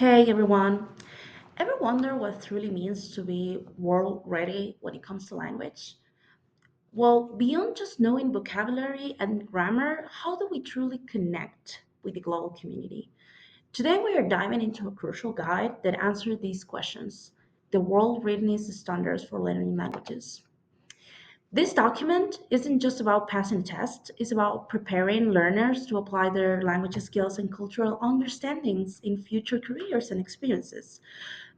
Hey everyone. Ever wonder what it really means to be world ready when it comes to language? Well, beyond just knowing vocabulary and grammar, how do we truly connect with the global community? Today we are diving into a crucial guide that answers these questions, the world readiness standards for learning languages. This document isn't just about passing tests, it's about preparing learners to apply their language skills and cultural understandings in future careers and experiences.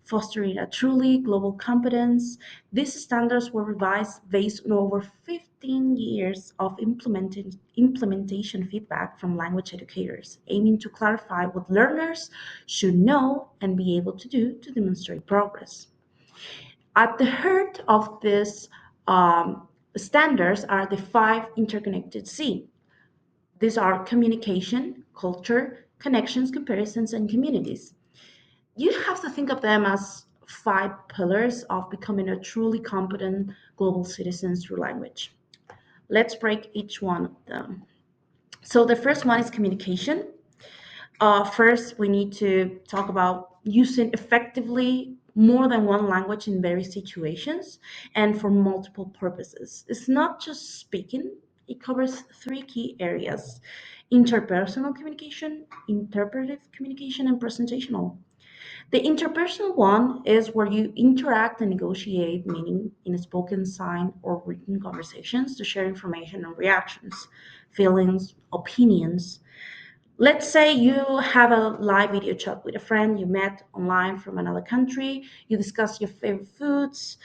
Fostering a truly global competence. These standards were revised based on over 15 years of implementation feedback from language educators, aiming to clarify what learners should know and be able to do to demonstrate progress. At the heart of these standards are the five interconnected C. These are communication, culture, connections, comparisons, and communities. You have to think of them as five pillars of becoming a truly competent global citizen through language. Let's break each one of them. So, the first one is communication. First, we need to talk about using effectively more than one language in various situations and for multiple purposes. It's not just speaking, it covers three key areas: interpersonal communication, interpretive communication, and presentational. The interpersonal one is where you interact and negotiate meaning in a spoken, sign, or written conversations to share information and reactions, feelings, opinions. Let's say you have a live video chat with a friend you met online from another country. You discuss your favorite foods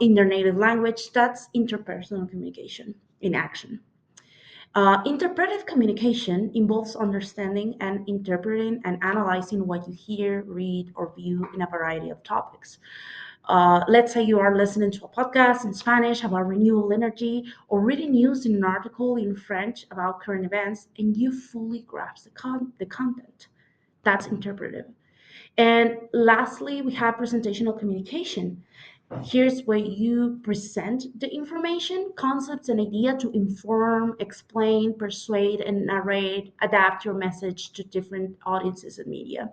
in their native language. That's interpersonal communication in action. Interpretive communication involves understanding and interpreting and analyzing what you hear, read, or view in a variety of topics. Let's say you are listening to a podcast in Spanish about renewable energy or reading news in an article in French about current events, and you fully grasp the content. That's interpretive. And lastly, we have presentational communication. Here's where you present the information, concepts, and idea to inform, explain, persuade, and narrate, adapt your message to different audiences and media.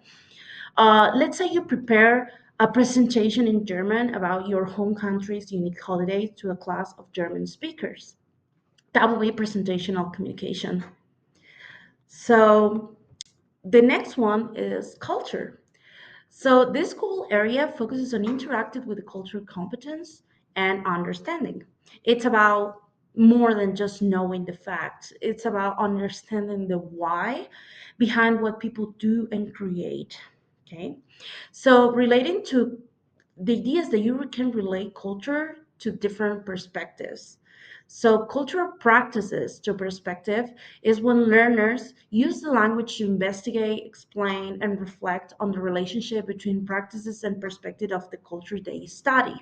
Let's say you prepare a presentation in German about your home country's unique holidays to a class of German speakers. That will be presentational communication. So the next one is culture. So this whole area focuses on interacting with the cultural competence and understanding. It's about more than just knowing the facts. It's about understanding the why behind what people do and create. Okay. So relating to the idea is that you can relate culture to different perspectives. So, cultural practices to perspective is when learners use the language to investigate, explain, and reflect on the relationship between practices and perspective of the culture they study.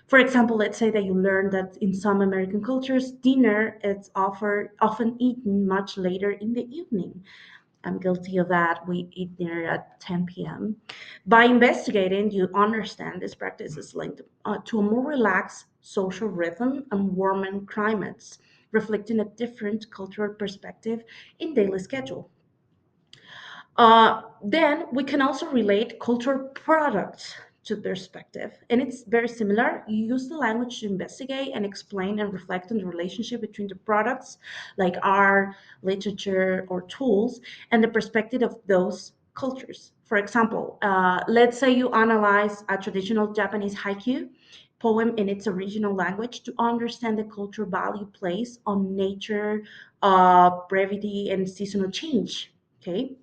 For example, let's say that you learn that in some American cultures, dinner is often eaten much later in the evening. I'm guilty of that. We eat dinner at 10 p.m. By investigating, you understand this practice is linked to a more relaxed social rhythm and warmer climates, reflecting a different cultural perspective in daily schedule. Then we can also relate cultural products to perspective, and it's very similar. You use the language to investigate and explain and reflect on the relationship between the products, like art, literature, or tools, and the perspective of those cultures. For example, let's say you analyze a traditional Japanese haiku poem in its original language to understand the cultural value placed on nature, brevity, and seasonal change. Okay,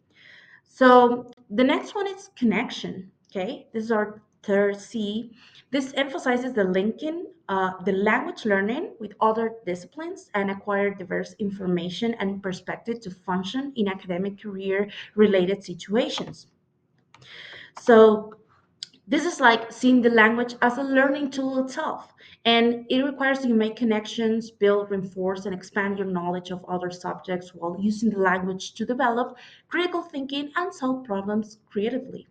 so the next one is connection. Okay, this is our third C. This emphasizes the linking the language learning with other disciplines and acquire diverse information and perspective to function in academic career related situations. So this is like seeing the language as a learning tool itself, and it requires you make connections, build, reinforce, and expand your knowledge of other subjects while using the language to develop critical thinking and solve problems creatively.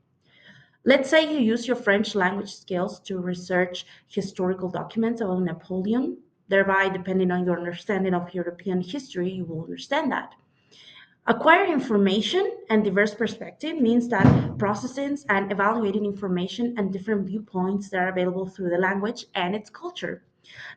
Let's say you use your French language skills to research historical documents about Napoleon. Thereby, depending on your understanding of European history, you will understand that. Acquiring information and diverse perspective means that processing and evaluating information and different viewpoints that are available through the language and its culture.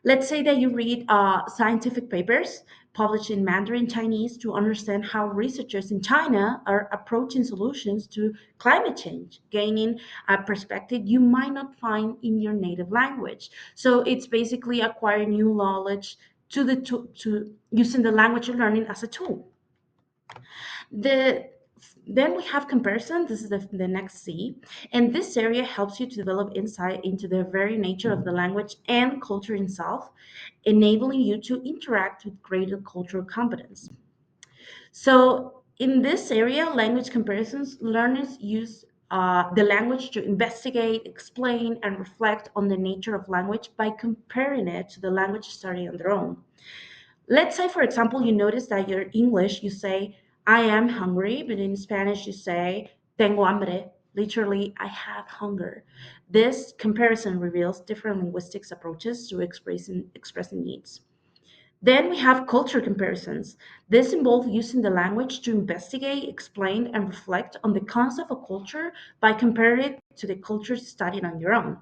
Let's say that you read scientific papers published in Mandarin Chinese to understand how researchers in China are approaching solutions to climate change, gaining a perspective you might not find in your native language. So it's basically acquiring new knowledge to using the language you're learning as a tool. The then we have comparison. This is the next C. And this area helps you to develop insight into the very nature of the language and culture itself, enabling you to interact with greater cultural competence. So in this area, language comparisons, learners use the language to investigate, explain, and reflect on the nature of language by comparing it to the language study on their own. Let's say, for example, you notice that your English, you say, I am hungry, but in Spanish, you say, tengo hambre. Literally, I have hunger. This comparison reveals different linguistics approaches to expressing needs. Then we have culture comparisons. This involves using the language to investigate, explain, and reflect on the concept of culture by comparing it to the culture studied on your own.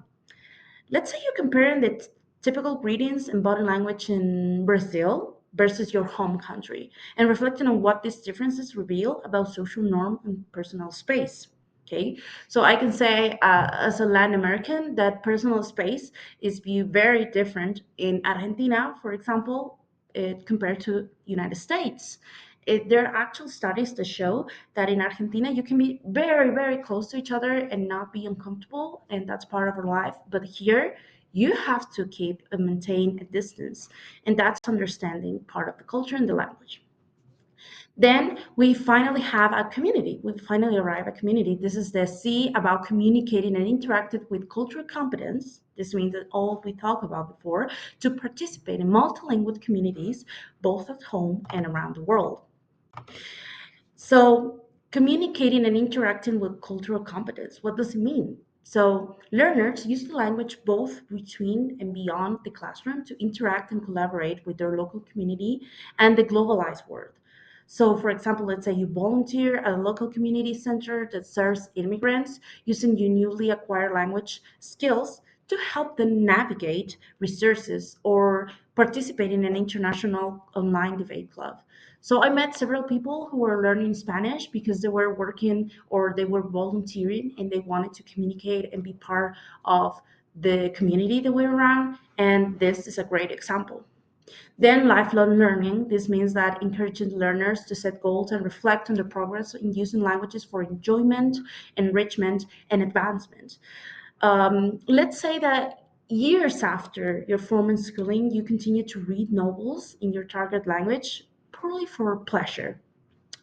Let's say you're comparing the typical greetings and body language in Brazil versus your home country and reflecting on what these differences reveal about social norm and personal space. Okay, so I can say as a Latin American that personal space is viewed very different in Argentina, for example, compared to United States. There are actual studies that show that in Argentina you can be very, very close to each other and not be uncomfortable, and that's part of our life. But here, you have to keep and maintain a distance, and that's understanding part of the culture and the language. Then we finally have a community. We finally arrive at community. This is the C about communicating and interacting with cultural competence. This means that all we talked about before to participate in multilingual communities, both at home and around the world. So, communicating and interacting with cultural competence, what does it mean? So, learners use the language both between and beyond the classroom to interact and collaborate with their local community and the globalized world. So, for example, let's say you volunteer at a local community center that serves immigrants using your newly acquired language skills to help them navigate resources or participate in an international online debate club. So I met several people who were learning Spanish because they were working or they were volunteering and they wanted to communicate and be part of the community that we're around. And this is a great example. Then lifelong learning. This means that encouraging learners to set goals and reflect on their progress in using languages for enjoyment, enrichment, and advancement. Let's say that years after your formal schooling, you continue to read novels in your target language purely for pleasure,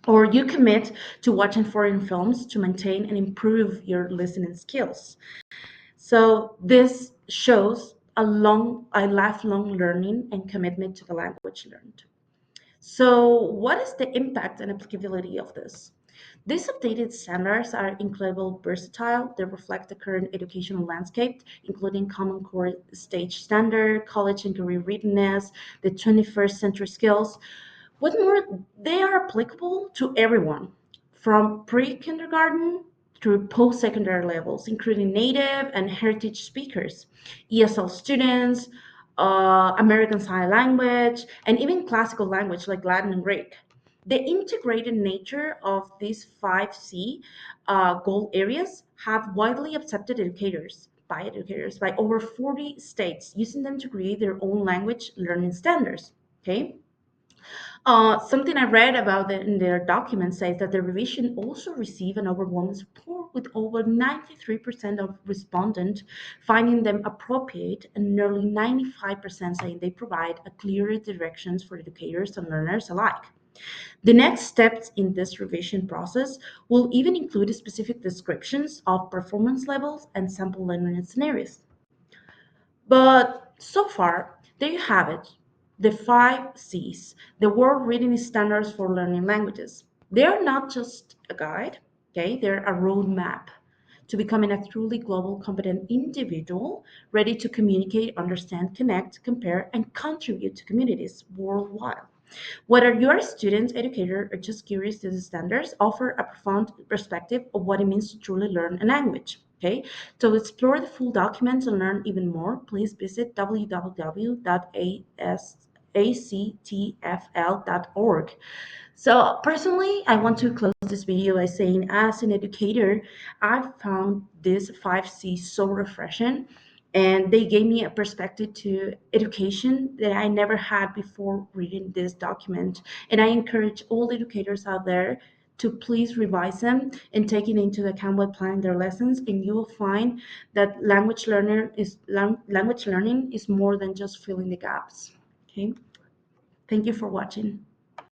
or you commit to watching foreign films to maintain and improve your listening skills. So this shows a lifelong learning and commitment to the language learned. So, what is the impact and applicability of this? These updated standards are incredibly versatile. They reflect the current educational landscape, including Common Core Stage Standard, college and career readiness, the 21st century skills. What more, they are applicable to everyone, from pre kindergarten through post secondary levels, including native and heritage speakers, ESL students, American Sign Language, and even classical language like Latin and Greek. The integrated nature of these 5C goal areas have widely accepted educators by over 40 states, using them to create their own language learning standards. Okay. Something I read about in their document says that the revision also received an overwhelming support, with over 93% of respondents finding them appropriate and nearly 95% saying they provide a clearer directions for educators and learners alike. The next steps in this revision process will even include specific descriptions of performance levels and sample learning scenarios. But so far, there you have it, the 5 C's, the World Reading Standards for Learning Languages. They are not just a guide, okay? They're a roadmap to becoming a truly global, competent individual ready to communicate, understand, connect, compare, and contribute to communities worldwide. Whether you're a student, educator, or just curious, these standards offer a profound perspective of what it means to truly learn a language. Okay, to explore the full documents and learn even more, please visit www.actfl.org. So personally, I want to close this video by saying, as an educator, I found this 5C so refreshing, and they gave me a perspective to education that I never had before reading this document. And I encourage all educators out there to please revise them and take it into account when planning their lessons, and you will find that language learning is more than just filling the gaps. Okay, thank you for watching.